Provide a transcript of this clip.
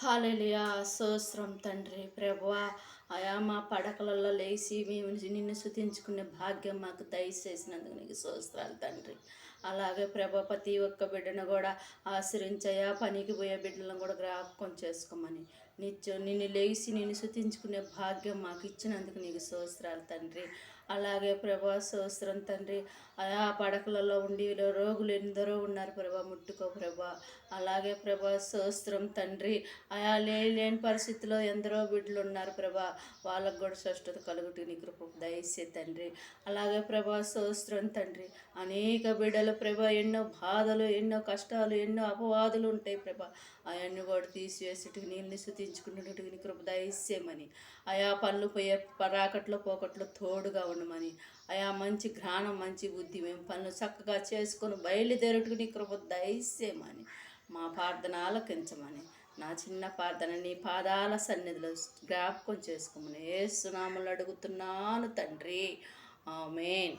హల్లెలూయా స్తోత్రం తండ్రి ప్రభువా. అయా మా పడకలలో లేచి మేము నిన్ను స్తుతించుకునే భాగ్యం మాకు దయచేసినందుకు నీకు స్తోత్రాలు తండ్రి. అలాగే ప్రభా ప్రతి ఒక్క బిడ్డను కూడా ఆశ్రయించయా, పనికి పోయే బిడ్డలను కూడా జ్ఞాపకం చేసుకోమని నిత్యం నిన్ను లేచి నిన్ను స్తుతించుకునే భాగ్యం మాకు ఇచ్చినందుకు నీకు స్తోత్రాలు తండ్రి. అలాగే ప్రభా స్తోత్రం తండ్రి. ఆయా పడకలలో ఉండి రోగులు ఎందరో ఉన్నారు ప్రభా, ముట్టుకో ప్రభా. అలాగే ప్రభా స్తోత్రం తండ్రి. ఆయా లేని పరిస్థితిలో ఎందరో బిడ్డలు ఉన్నారు ప్రభా, వాళ్ళకు కూడా స్వస్థత కలుగుటకు నీ కృప దయచే తండ్రి. అలాగే ప్రభా స్తోత్రం తండ్రి. అనేక బిడ్డలు ప్రభా ఎన్నో బాధలు, ఎన్నో కష్టాలు, ఎన్నో అపవాదులు ఉంటాయి ప్రభా, అవన్నీ కూడా తీసివేసేటివి నీళ్ళని శుతించుకునేటివి నీ కృప దయచేయమని. ఆయా పనులు పోయే రాకట్లో పోకట్లో తోడుగా ఉండమని. ఆయా మంచి జ్ఞానం మంచి బుద్ధి మేము పనులు చక్కగా చేసుకొని బయలుదేరుటకు నీ కృప దయచేయమని మా ప్రార్థన ఆలకించమని నా చిన్న ప్రార్థన నీ పాదాల సన్నిధిలో జ్ఞాపకం చేసుకోమని యేసు నామములో అడుగుతున్నాను తండ్రి. ఆమేన్.